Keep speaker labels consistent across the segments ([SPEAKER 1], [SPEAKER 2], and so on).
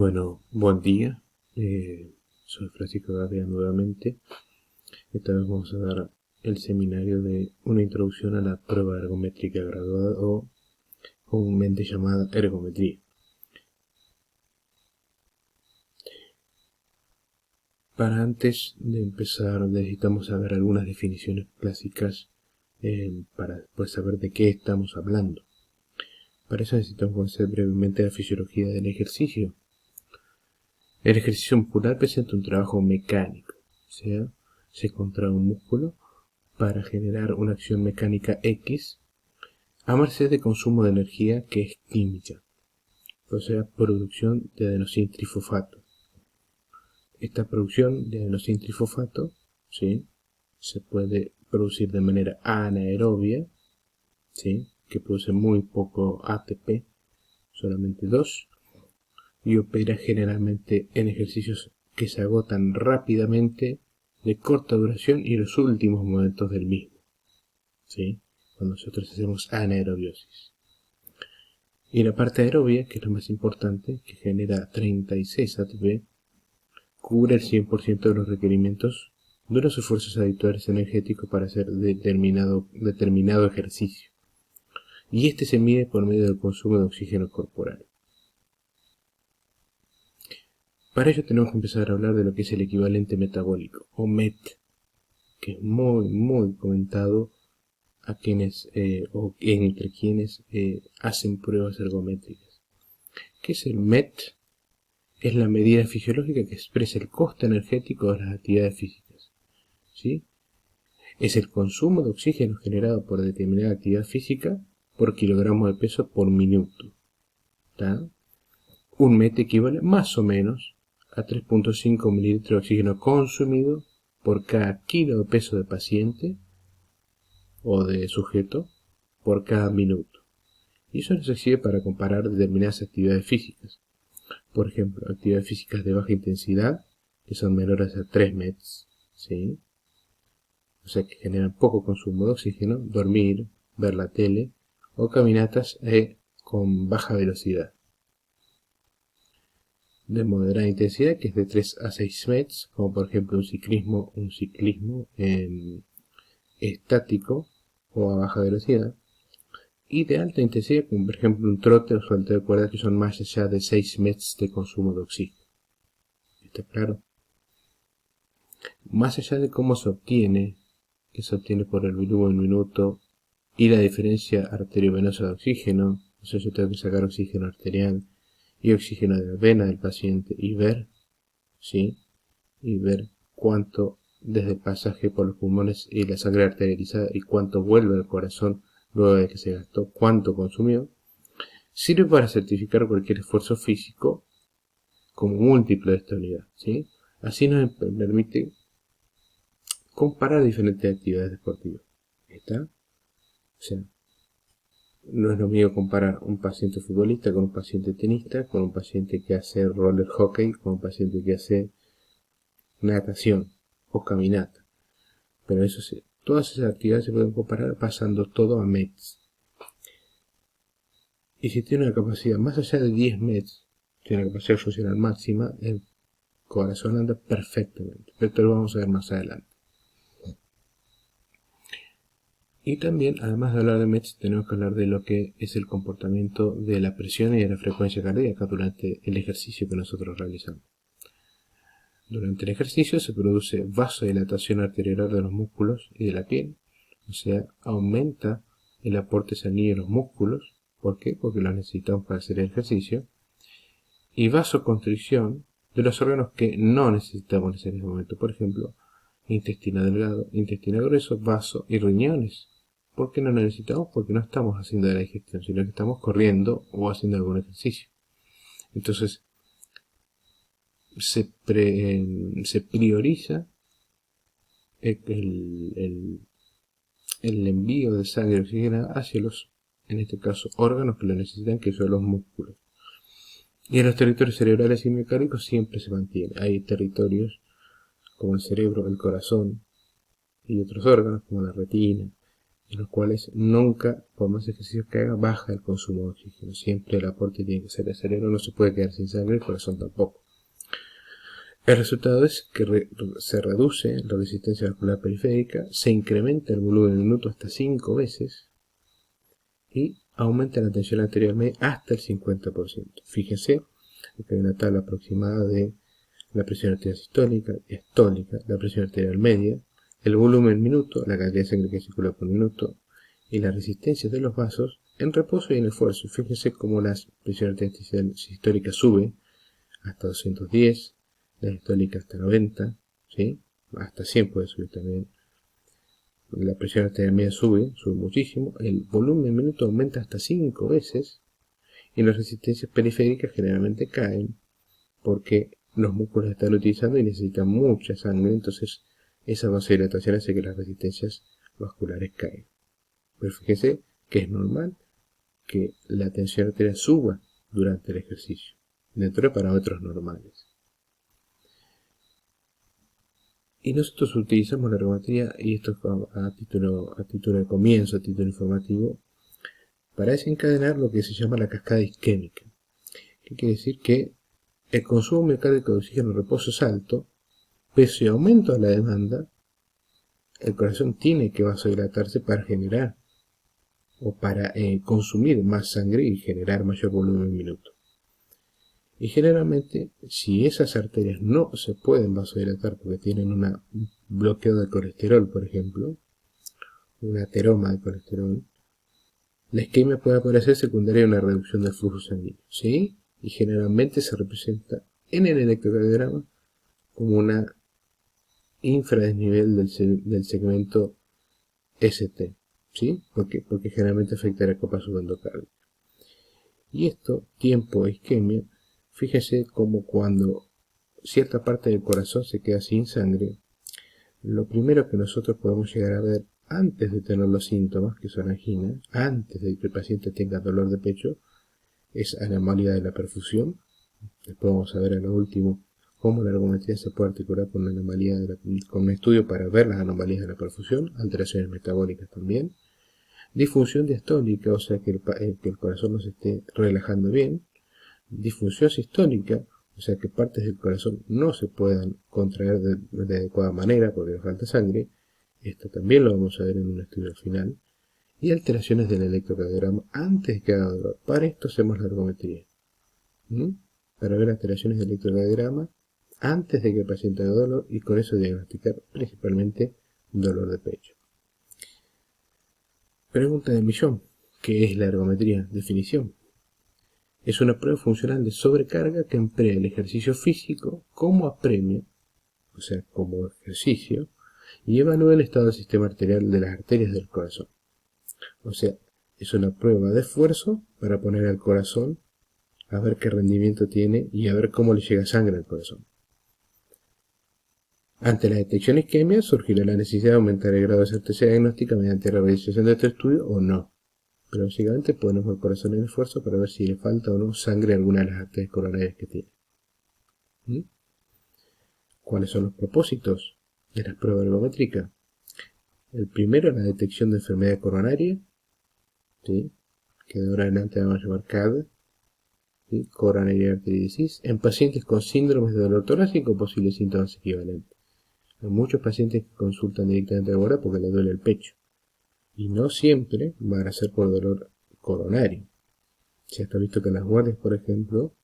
[SPEAKER 1] Bueno, buen día. Soy Francisco García nuevamente. Esta vez vamos a dar el seminario de una introducción a la prueba ergométrica graduada o comúnmente llamada ergometría. Para antes de empezar necesitamos saber algunas definiciones clásicas para después saber de qué estamos hablando. Para eso necesitamos conocer brevemente la fisiología del ejercicio. El ejercicio muscular presenta un trabajo mecánico, o sea, se contrae un músculo para generar una acción mecánica X a merced de consumo de energía que es química, o sea, producción de adenosín trifosfato. Esta producción de adenosín trifosfato, ¿sí?, se puede producir de manera anaerobia, ¿sí?, que produce muy poco ATP, solamente 2, y opera generalmente en ejercicios que se agotan rápidamente, de corta duración y los últimos momentos del mismo, ¿sí?, cuando nosotros hacemos anaerobiosis. Y la parte aerobia, que es lo más importante, que genera 36 ATP, cubre el 100% de los requerimientos de los esfuerzos habituales energéticos para hacer determinado ejercicio. Y este se mide por medio del consumo de oxígeno corporal. Para ello tenemos que empezar a hablar de lo que es el equivalente metabólico, o MET, que es muy comentado a quienes, o entre quienes hacen pruebas ergométricas. ¿Qué es el MET? Es la medida fisiológica que expresa el coste energético de las actividades físicas, ¿sí? Es el consumo de oxígeno generado por determinada actividad física por kilogramo de peso por minuto, ¿tá? Un MET equivale más o menos a 3.5 mililitros de oxígeno consumido por cada kilo de peso de paciente o de sujeto por cada minuto. Y eso nos sirve para comparar determinadas actividades físicas. Por ejemplo, actividades físicas de baja intensidad, que son menores a 3 METs, ¿sí?, o sea que generan poco consumo de oxígeno, dormir, ver la tele o caminatas con baja velocidad. De moderada intensidad, que es de 3 a 6 METs, como por ejemplo un ciclismo estático o a baja velocidad. Y de alta intensidad, como por ejemplo un trote o salto de cuerda, que son más allá de 6 METs de consumo de oxígeno. ¿Está claro? Más allá de cómo se obtiene, que se obtiene por el volumen minuto y la diferencia arteriovenosa de oxígeno, o sea, yo tengo que sacar oxígeno arterial y oxígeno de la vena del paciente y ver, ¿sí?, y ver cuánto desde el pasaje por los pulmones y la sangre arterializada y cuánto vuelve al corazón luego de que se gastó, cuánto consumió, sirve para certificar cualquier esfuerzo físico como múltiplo de esta unidad, ¿sí? Así nos permite comparar diferentes actividades deportivas. ¿Está? O sea, no es lo mismo comparar un paciente futbolista con un paciente tenista, con un paciente que hace roller hockey, con un paciente que hace natación o caminata. Pero eso sí, todas esas actividades se pueden comparar pasando todo a METs. Y si tiene una capacidad más allá de 10 METs, tiene una capacidad funcional máxima, el corazón anda perfectamente. Pero esto lo vamos a ver más adelante. Y también, además de hablar de METs, tenemos que hablar de lo que es el comportamiento de la presión y de la frecuencia cardíaca durante el ejercicio que nosotros realizamos. Durante el ejercicio se produce vasodilatación arteriolar de los músculos y de la piel, o sea, aumenta el aporte sanguíneo a los músculos. ¿Por qué? Porque los necesitamos para hacer el ejercicio. Y vasoconstricción de los órganos que no necesitamos en ese momento, por ejemplo, intestino delgado, intestino grueso, vaso y riñones. ¿Por qué no lo necesitamos? Porque no estamos haciendo la digestión, sino que estamos corriendo o haciendo algún ejercicio. Entonces, se prioriza el envío de sangre oxigenada hacia los, en este caso, órganos que lo necesitan, que son los músculos. Y en los territorios cerebrales y mecánicos siempre se mantiene. Hay territorios como el cerebro, el corazón y otros órganos como la retina en los cuales nunca, por más ejercicio que haga, baja el consumo de oxígeno. Siempre el aporte tiene que ser el cerebro, no se puede quedar sin sangre, el corazón tampoco. El resultado es que se reduce la resistencia vascular periférica, se incrementa el volumen minuto hasta 5 veces y aumenta la tensión arterial media hasta el 50%. Fíjense que hay una tabla aproximada de la presión arterial sistólica, la presión arterial media, el volumen minuto, la cantidad de sangre que circula por minuto y la resistencia de los vasos en reposo y en esfuerzo. Fíjense cómo la presión arterial sistólica sube hasta 210, la sistólica hasta 90, ¿sí? Hasta 100 puede subir también. La presión arterial media sube muchísimo, el volumen minuto aumenta hasta 5 veces y las resistencias periféricas generalmente caen porque los músculos están utilizando y necesitan mucha sangre, entonces esa vasodilatación hace que las resistencias vasculares caigan. Pero fíjese que es normal que la tensión arterial suba durante el ejercicio, dentro de parámetros normales. Y nosotros utilizamos la ergometría, y esto a título de comienzo, a título informativo, para desencadenar lo que se llama la cascada isquémica. ¿Qué quiere decir? Que el consumo miocárdico de oxígeno en reposo es alto, pese a aumento de la demanda, el corazón tiene que vasodilatarse para generar o para consumir más sangre y generar mayor volumen en minuto. Y generalmente, si esas arterias no se pueden vasodilatar porque tienen un bloqueo de colesterol, por ejemplo, un ateroma de colesterol, la isquemia puede aparecer secundaria a una reducción del flujo sanguíneo, ¿sí? Y generalmente se representa en el electrocardiograma como una infradesnivel del segmento ST, ¿sí? Porque generalmente afecta a la capa subendocárdica. Y esto, tiempo e isquemia, fíjese como cuando cierta parte del corazón se queda sin sangre, lo primero que nosotros podemos llegar a ver antes de tener los síntomas, que son angina, antes de que el paciente tenga dolor de pecho, es anomalía de la perfusión. Después vamos a ver a lo último cómo la ergometría se puede articular con una anomalía con un estudio para ver las anomalías de la perfusión, alteraciones metabólicas también. Disfunción diastólica, o sea que el corazón no se esté relajando bien. Disfunción sistólica, o sea que partes del corazón no se puedan contraer de adecuada manera porque le falta sangre. Esto también lo vamos a ver en un estudio final. Y alteraciones del electrocardiograma antes de que haga dolor. Para esto hacemos la ergometría. Para ver alteraciones del electrocardiograma antes de que el paciente haga dolor y con eso diagnosticar principalmente dolor de pecho. Pregunta del millón. ¿Qué es la ergometría? Definición. Es una prueba funcional de sobrecarga que emplea el ejercicio físico como apremio, o sea, como ejercicio, y evalúa el estado del sistema arterial de las arterias del corazón. O sea, es una prueba de esfuerzo para poner al corazón a ver qué rendimiento tiene y a ver cómo le llega sangre al corazón. Ante la detección isquemia surgirá la necesidad de aumentar el grado de certeza diagnóstica mediante la realización de este estudio o no. Pero básicamente ponemos el corazón en esfuerzo para ver si le falta o no sangre a alguna de las arterias coronarias que tiene. ¿Cuáles son los propósitos de la prueba ergométrica? El primero es la detección de enfermedad coronaria, ¿sí? Que de ahora en adelante vamos a llamar CAD, ¿sí? Coronary Artery Disease, en pacientes con síndromes de dolor torácico o posibles síntomas equivalentes. Hay muchos pacientes que consultan directamente a la guardia porque les duele el pecho. Y no siempre van a ser por dolor coronario. Se ha visto que en las guardias, por ejemplo,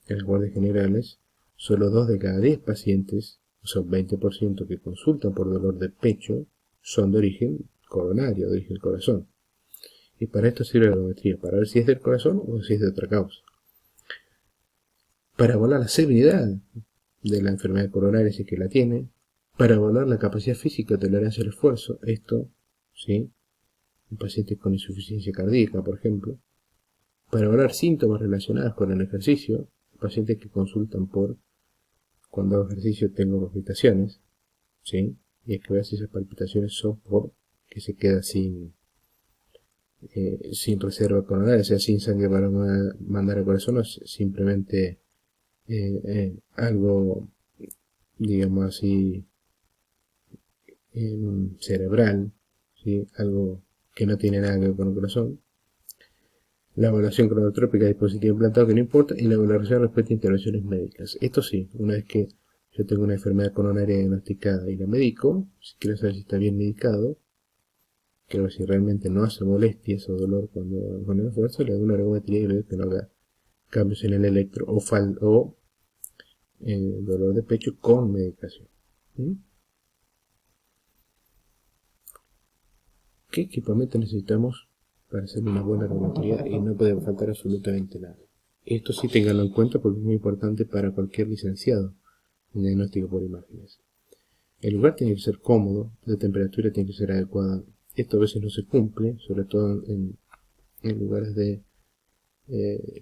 [SPEAKER 1] en las guardias generales, solo 2 de cada 10 pacientes, o sea, 20% que consultan por dolor de pecho, son de origen coronario, de origen corazón. Y para esto sirve la ergometría, para ver si es del corazón o si es de otra causa. Para evaluar la severidad de la enfermedad coronaria si es que la tiene, para evaluar la capacidad física de tolerancia al esfuerzo, esto, ¿sí? En pacientes con insuficiencia cardíaca, por ejemplo, para evaluar síntomas relacionados con el ejercicio, pacientes que consultan por cuando hago ejercicio tengo palpitaciones, ¿sí? Y es que ver si esas palpitaciones son por que se queda sin reserva coronaria, o sea, sin sangre para mandar al corazón, o simplemente algo, digamos así, cerebral, ¿sí? Algo que no tiene nada que ver con el corazón. La evaluación cronotrópica de dispositivo implantado, que no importa, y la evaluación respecto a intervenciones médicas. Esto sí, una vez que yo tengo una enfermedad coronaria diagnosticada y la medico, si quiero saber si está bien medicado, quiero ver si realmente no hace molestias o dolor con el esfuerzo, le doy una ergometría y veo que no haga cambios en el electro o dolor de pecho con medicación. ¿Mm? ¿Qué equipamiento necesitamos para hacer una buena ergometría? Y no puede faltar absolutamente nada. Esto sí ténganlo en cuenta porque es muy importante para cualquier licenciado en diagnóstico por imágenes. El lugar tiene que ser cómodo, la temperatura tiene que ser adecuada. Esto a veces no se cumple, sobre todo en lugares de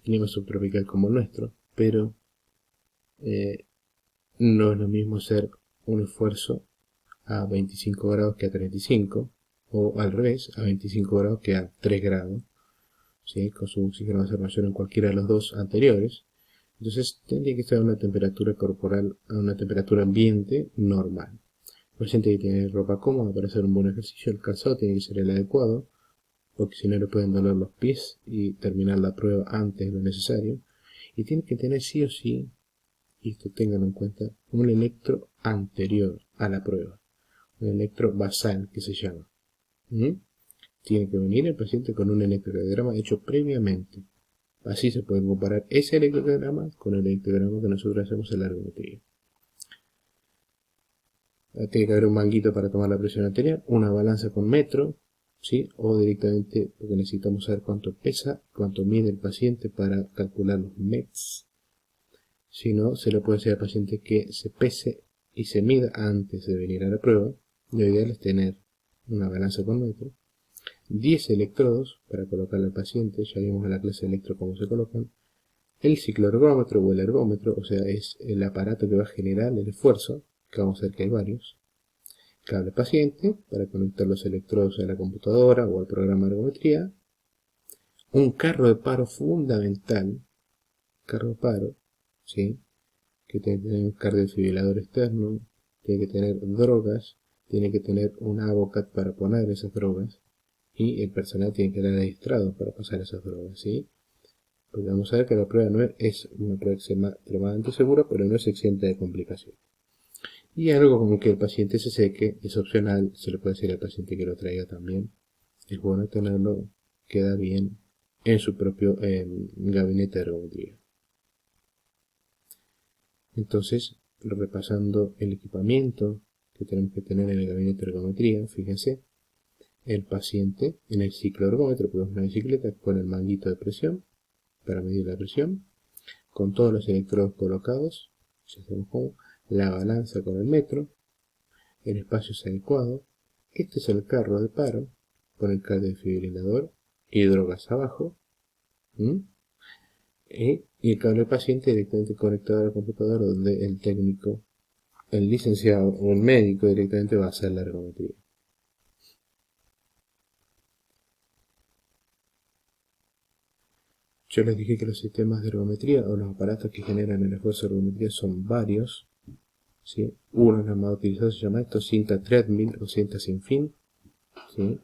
[SPEAKER 1] clima subtropical como el nuestro, pero no es lo mismo hacer un esfuerzo a 25 grados que a 35, o al revés, a 25 grados que a 3 grados, ¿sí? Con su oxígeno va a ser mayor en cualquiera de los dos anteriores. Entonces tendría que estar a una temperatura corporal, a una temperatura ambiente normal. El paciente que tiene ropa cómoda para hacer un buen ejercicio, el calzado tiene que ser el adecuado, porque si no le pueden doler los pies y terminar la prueba antes de lo necesario. Y tiene que tener sí o sí, y esto tenganlo en cuenta, un electro anterior a la prueba, un electro basal que se llama. ¿Mm? Tiene que venir el paciente con un electrocardiograma hecho previamente. Así se puede comparar ese electrocardiograma con el electrocardiograma que nosotros hacemos en la ergometría. Tiene que haber un manguito para tomar la presión arterial, una balanza con metro, ¿sí? O directamente, porque necesitamos saber cuánto pesa, cuánto mide el paciente para calcular los METs. Si no, se le puede decir al paciente que se pese y se mida antes de venir a la prueba. Lo ideal es tener una balanza con metro, 10 electrodos para colocarle al paciente, ya vimos en la clase de electro cómo se colocan, el cicloergómetro o el ergómetro, o sea, es el aparato que va a generar el esfuerzo, que vamos a ver que hay varios, cable paciente para conectar los electrodos a la computadora o al programa de ergometría, un carro de paro fundamental, carro de paro, ¿sí? Que tiene que tener un cardiofibrilador externo, tiene que tener drogas, tiene que tener un avocat para poner esas drogas, y el personal tiene que estar adiestrado para pasar esas drogas, ¿sí? Porque vamos a ver que la prueba no es una prueba extremadamente segura, pero no es exenta de complicaciones. Y algo como que el paciente se seque es opcional, se le puede decir al paciente que lo traiga también. Es bueno tenerlo, queda bien en su propio gabinete de ergometría. Entonces, repasando el equipamiento que tenemos que tener en el gabinete de ergometría, fíjense, el paciente en el cicloergómetro, porque es una bicicleta con el manguito de presión para medir la presión, con todos los electrodos colocados, ya sabemos cómo, la balanza con el metro, el espacio es adecuado, este es el carro de paro, con el cardiofibrilador y drogas abajo, y el cable paciente directamente conectado a la computadora donde el técnico, el licenciado o el médico directamente va a hacer la ergometría. Yo les dije que los sistemas de ergometría o los aparatos que generan el esfuerzo de ergometría son varios, ¿sí? Uno de los más utilizados se llama esto cinta treadmill o cinta sin fin, ¿sí?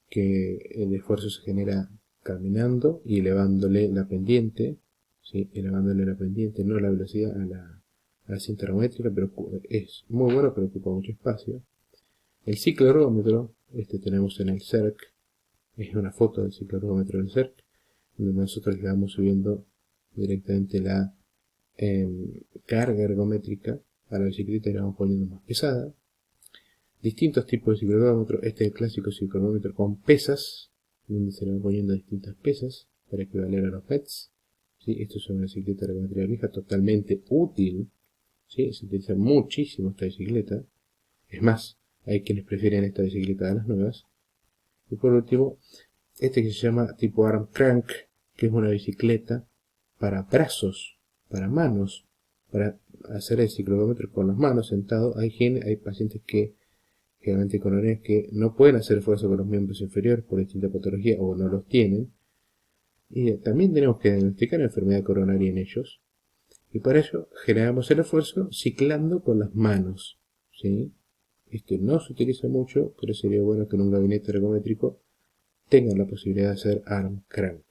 [SPEAKER 1] Que el esfuerzo se genera caminando y elevándole la pendiente, ¿sí? Elevándole la pendiente, no la velocidad a la cinta ergométrica, pero es muy bueno, pero ocupa mucho espacio. El cicloergómetro, este tenemos en el CERC, es una foto del cicloergómetro del CERC, donde nosotros le vamos subiendo directamente la carga ergométrica a la bicicleta y la vamos poniendo más pesada. Distintos tipos de cicloergómetro, este es el clásico cicloergómetro con pesas, donde se le van poniendo distintas pesas para equivaler a los METs. ¿Sí? Esto es una bicicleta de ergometría vieja totalmente útil, ¿sí? Se utiliza muchísimo esta bicicleta, es más, hay quienes prefieren esta bicicleta a las nuevas. Y por último, este que se llama tipo arm crank, que es una bicicleta para brazos, para manos, para hacer el cicloergómetro con las manos sentado. Hay pacientes que generalmente con hernias que no pueden hacer esfuerzo con los miembros inferiores por distinta patología o no los tienen. Y también tenemos que diagnosticar la enfermedad coronaria en ellos. Y para ello generamos el esfuerzo ciclando con las manos, ¿sí? Este no se utiliza mucho, pero sería bueno que en un gabinete ergométrico tengan la posibilidad de hacer arm crank.